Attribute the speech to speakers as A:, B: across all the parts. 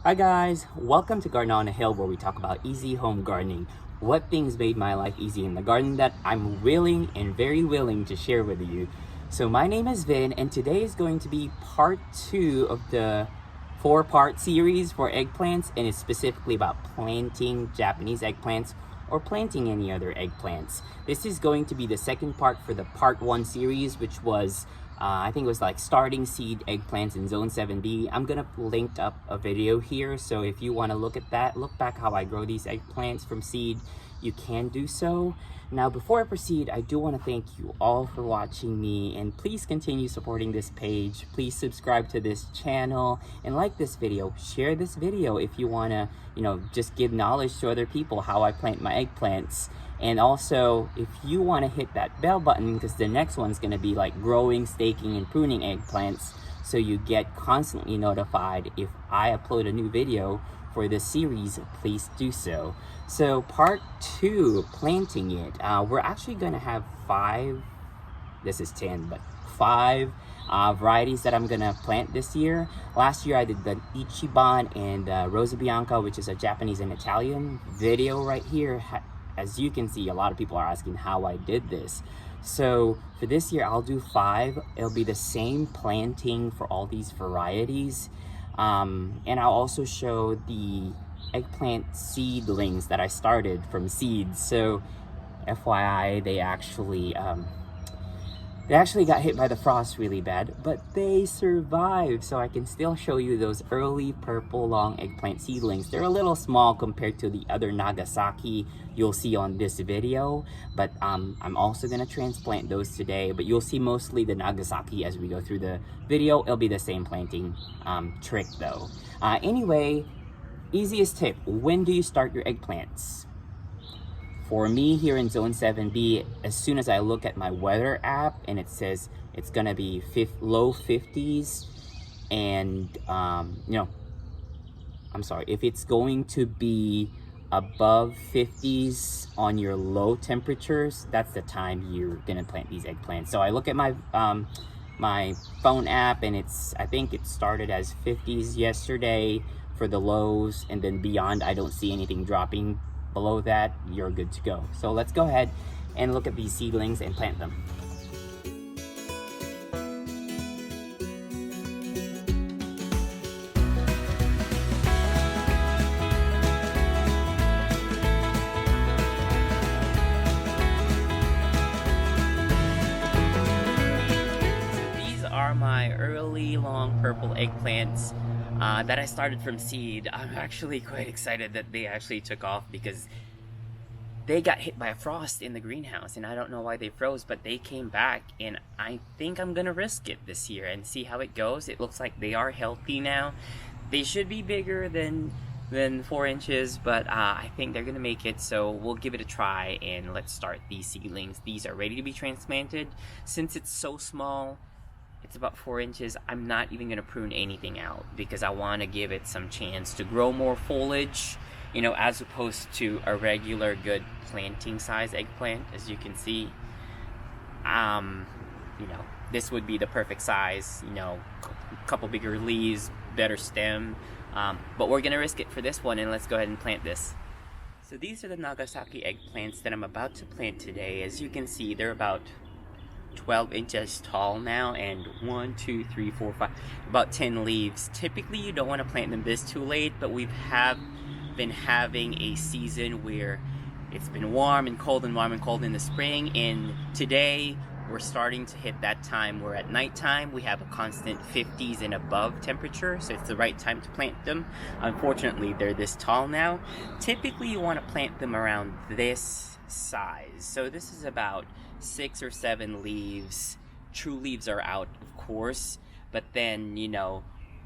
A: Hi guys, welcome to Garden on a Hill, where we talk about easy home gardening. What things made my life easy in the garden that I'm willing and very willing to share with you. So my name is Vin, and today is going to be part 2 of the 4-part series for eggplants, and it's specifically about planting Japanese eggplants or planting any other eggplants. This is going to be the second part for the part 1 series, which was I think it was like starting seed eggplants in zone 7B. I'm gonna link up a video here, so if you want to look at that, look back how I grow these eggplants from seed, you can do so. Now before I proceed, I do want to thank you all for watching me, and please continue supporting this page. Please subscribe to this channel and like this video. Share this video if you want to, just give knowledge to other people how I plant my eggplants. And also, if you want to hit that bell button, because the next one's going to be like growing, staking, and pruning eggplants, so you get constantly notified if I upload a new video for this series, please do so. So part 2, planting it. We're actually going to have 5, this is 10, but 5 varieties that I'm going to plant this year. Last year I did the Ichiban and Rosa Bianca, which is a Japanese and Italian video right here. As you can see, a lot of people are asking how I did this. So for this year, I'll do 5. It'll be the same planting for all these varieties. And I'll also show the eggplant seedlings that I started from seeds. So FYI, they actually got hit by the frost really bad, but they survived. So I can still show you those early purple long eggplant seedlings. They're a little small compared to the other Nagasaki you'll see on this video, but I'm also gonna transplant those today, but you'll see mostly the Nagasaki as we go through the video. It'll be the same planting trick though. Anyway, easiest tip, when do you start your eggplants? For me here in zone 7B, as soon as I look at my weather app and it says it's gonna be low 50s, and if it's going to be above 50s on your low temperatures, that's the time you're gonna plant these eggplants. So I look at my my phone app, and I think it started as 50s yesterday for the lows, and then beyond I don't see anything dropping below that. You're good to go. So let's go ahead and look at these seedlings and plant them. These are my early long purple eggplants that I started from seed. I'm actually quite excited that they actually took off, because they got hit by a frost in the greenhouse, and I don't know why they froze, but they came back, and I think I'm gonna risk it this year and see how it goes. It looks like they are healthy now. They should be bigger than 4 inches, but I think they're gonna make it, so we'll give it a try, and let's start these seedlings. These are ready to be transplanted. Since it's so small, it's about 4 inches, I'm not even going to prune anything out, because I want to give it some chance to grow more foliage, as opposed to a regular good planting size eggplant. As you can see, this would be the perfect size, a couple bigger leaves, better stem, but we're going to risk it for this one, and let's go ahead and plant this. So these are the Nagasaki eggplants that I'm about to plant today. As you can see, they're about 12 inches tall now, and 1, 2, 3, 4, 5, about 10 leaves. Typically you don't want to plant them this too late, but we've been having a season where it's been warm and cold in the spring, and today we're starting to hit that time where at nighttime we have a constant 50s and above temperature, so it's the right time to plant them. Unfortunately, they're this tall now. Typically you want to plant them around this size. So this is about 6 or 7 leaves. True leaves are out, of course, but then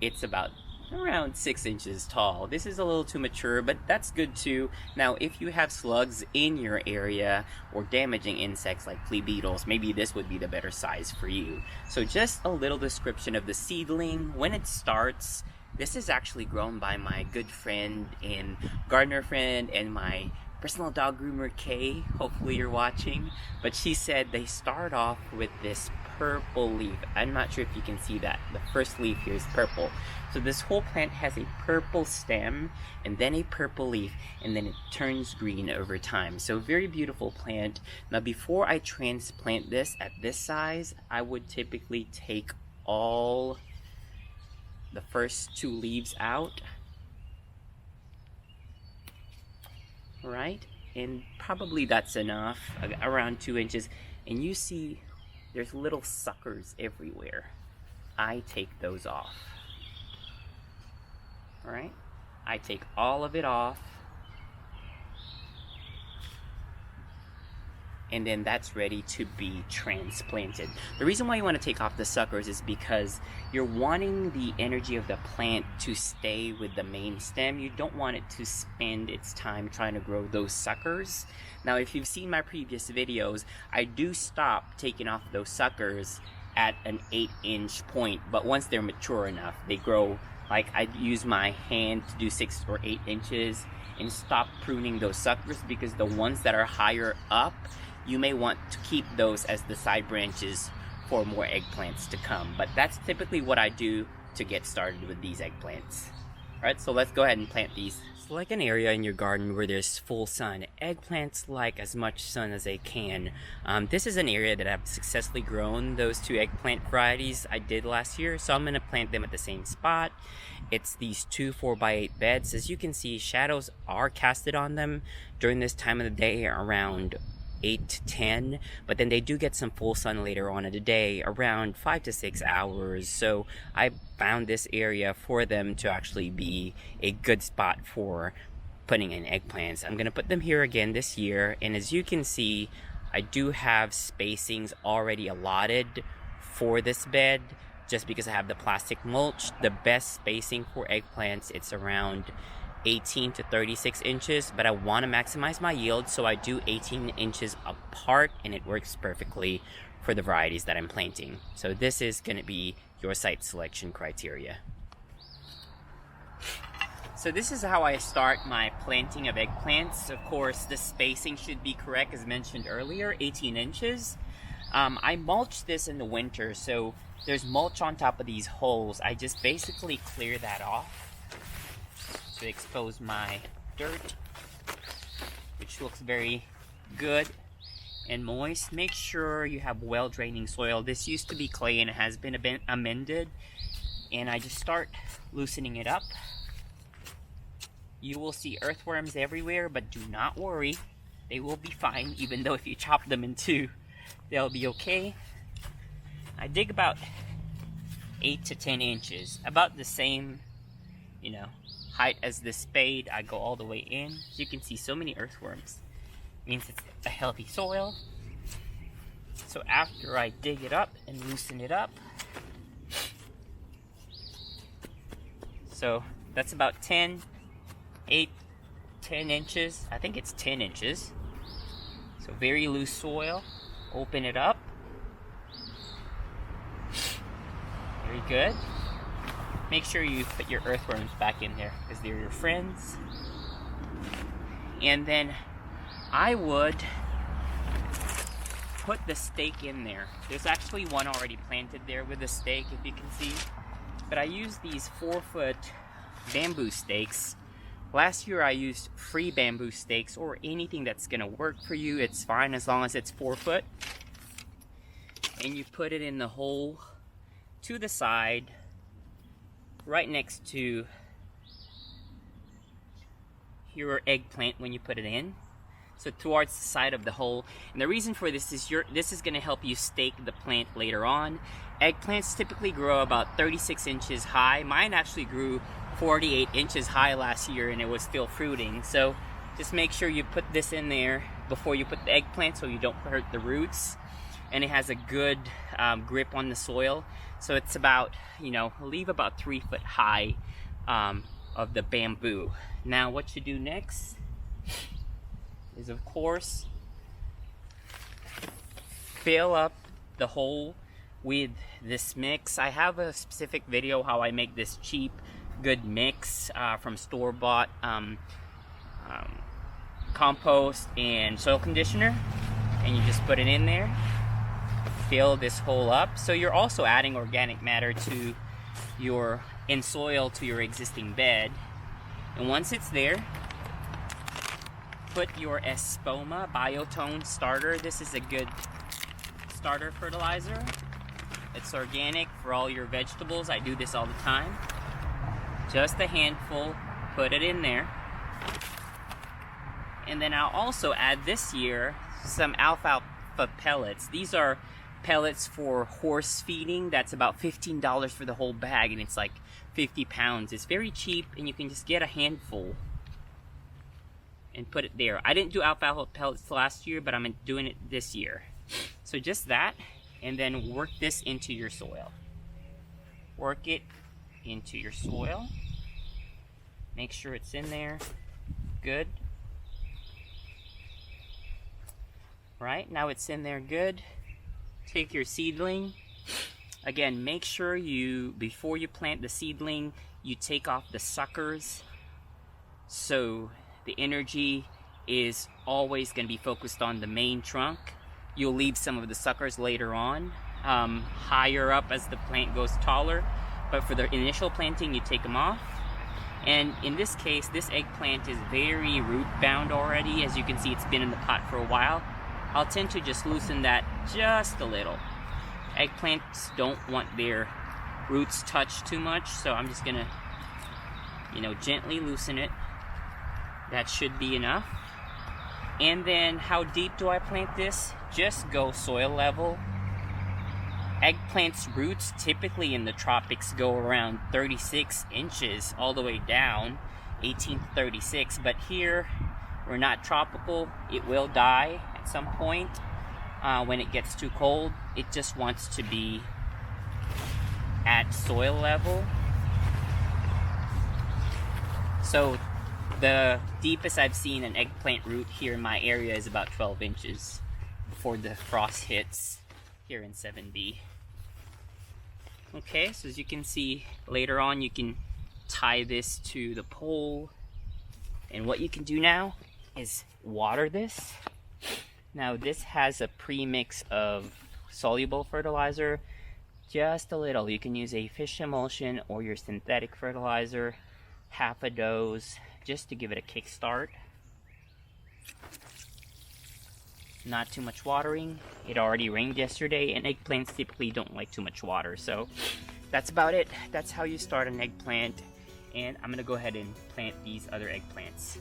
A: it's about around 6 inches tall. This is a little too mature, but that's good too. Now if you have slugs in your area or damaging insects like flea beetles, maybe this would be the better size for you. So just a little description of the seedling. When it starts, this is actually grown by my good friend and gardener friend and my personal dog groomer, Kay. Hopefully you're watching. But she said they start off with this purple leaf. I'm not sure if you can see that. The first leaf here is purple. So this whole plant has a purple stem and then a purple leaf, and then it turns green over time. So very beautiful plant. Now before I transplant this at this size, I would typically take all the first 2 leaves out. Right? And probably that's enough, around 2 inches. And you see there's little suckers everywhere. I take those off. Alright? I take all of it off. And then that's ready to be transplanted. The reason why you want to take off the suckers is because you're wanting the energy of the plant to stay with the main stem. You don't want it to spend its time trying to grow those suckers. Now, if you've seen my previous videos, I do stop taking off those suckers at an 8-inch point, but once they're mature enough, they grow. Like, I use my hand to do 6 or 8 inches and stop pruning those suckers, because the ones that are higher up, you may want to keep those as the side branches for more eggplants to come. But that's typically what I do to get started with these eggplants. Alright, so let's go ahead and plant these. Select an area in your garden where there's full sun. Eggplants like as much sun as they can. This is an area that I've successfully grown those 2 eggplant varieties I did last year, so I'm going to plant them at the same spot. It's these 2 4x8 beds. As you can see, shadows are casted on them during this time of the day around 8 to 10, but then they do get some full sun later on in the day around 5 to 6 hours. So I found this area for them to actually be a good spot for putting in eggplants. I'm going to put them here again this year, and as you can see, I do have spacings already allotted for this bed just because I have the plastic mulch. The best spacing for eggplants, it's around 18 to 36 inches, but I want to maximize my yield, so I do 18 inches apart, and it works perfectly for the varieties that I'm planting. So this is going to be your site selection criteria. So this is how I start my planting of eggplants. Of course, the spacing should be correct, as mentioned earlier, 18 inches. I mulch this in the winter, so there's mulch on top of these holes. I just basically clear that off to expose my dirt, which looks very good and moist. Make sure you have well draining soil. This used to be clay and it has been amended, and I just start loosening it up. You will see earthworms everywhere, but do not worry, they will be fine. Even though if you chop them in 2, they'll be okay. I dig about 8 to 10 inches, about the same, height as the spade. I go all the way in. As you can see, so many earthworms. It means it's a healthy soil. So after I dig it up and loosen it up, so that's about 10 inches. I think it's 10 inches. So very loose soil. Open it up. Very good. Make sure you put your earthworms back in there because they're your friends. And then I would put the stake in there. There's actually one already planted there with a stake, if you can see. But I use these 4-foot bamboo stakes. Last year I used free bamboo stakes, or anything that's gonna work for you. It's fine as long as it's 4 foot. And you put it in the hole to the side, right next to your eggplant when you put it in. So towards the side of the hole. And the reason for this is this is going to help you stake the plant later on. Eggplants typically grow about 36 inches high. Mine actually grew 48 inches high last year and it was still fruiting. So just make sure you put this in there before you put the eggplant so you don't hurt the roots. And it has a good grip on the soil. So it's about, leave about 3 foot high of the bamboo. Now what you do next is, of course, fill up the hole with this mix. I have a specific video how I make this cheap, good mix from store-bought compost and soil conditioner. And you just put it in there. fill this hole up. So you're also adding organic matter to your soil to your existing bed. And once it's there, put your Espoma Biotone starter. This is a good starter fertilizer. It's organic for all your vegetables. I do this all the time. Just a handful, put it in there. And then I'll also add this year some alfalfa pellets. These are pellets for horse feeding. That's about $15 for the whole bag, and it's like 50 pounds. It's very cheap, and you can just get a handful and put it there. I didn't do alfalfa pellets last year, but I'm doing it this year. So just that, and then work this into your soil. Work it into your soil. Make sure it's in there. Good. Right, now it's in there good. Take your seedling. Again, make sure before you plant the seedling, you take off the suckers. So the energy is always going to be focused on the main trunk. You'll leave some of the suckers later on, higher up as the plant goes taller. But for the initial planting, you take them off. And in this case, this eggplant is very root bound already. As you can see, it's been in the pot for a while. I'll tend to just loosen that just a little. Eggplants don't want their roots touched too much, so I'm just gonna, gently loosen it. That should be enough. And then how deep do I plant this? Just go soil level. Eggplant's roots typically in the tropics go around 36 inches all the way down, 18 to 36, but here we're not tropical. It will die at some point when it gets too cold. It just wants to be at soil level. So the deepest I've seen an eggplant root here in my area is about 12 inches before the frost hits here in 7B. Okay, so as you can see later on, you can tie this to the pole, and what you can do now is water this. Now this has a premix of soluble fertilizer, just a little. You can use a fish emulsion or your synthetic fertilizer, half a dose, just to give it a kickstart. Not too much watering. It already rained yesterday, and eggplants typically don't like too much water, so that's about it. That's how you start an eggplant, and I'm gonna go ahead and plant these other eggplants.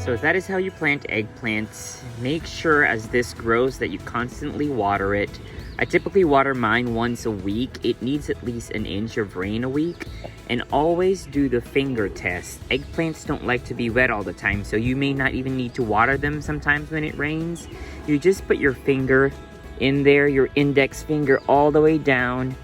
A: So that is how you plant eggplants. Make sure as this grows that you constantly water it. I typically water mine once a week. It needs at least an inch of rain a week. And always do the finger test. Eggplants don't like to be wet all the time, so you may not even need to water them sometimes when it rains. You just put your finger in there, your index finger all the way down.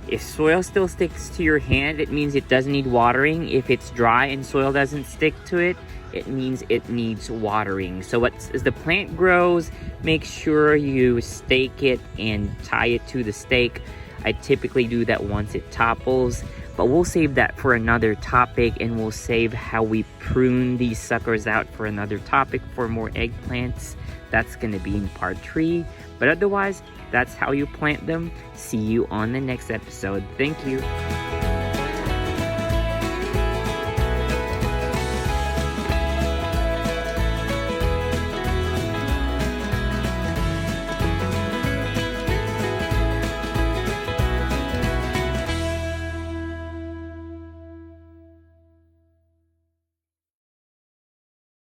A: If soil still sticks to your hand, it means it doesn't need watering. If it's dry and soil doesn't stick to it, it means it needs watering. So as the plant grows, make sure you stake it and tie it to the stake. I typically do that once it topples, but we'll save that for another topic, and we'll save how we prune these suckers out for another topic for more eggplants. That's gonna be in part 3, but otherwise, that's how you plant them. See you on the next episode. Thank you.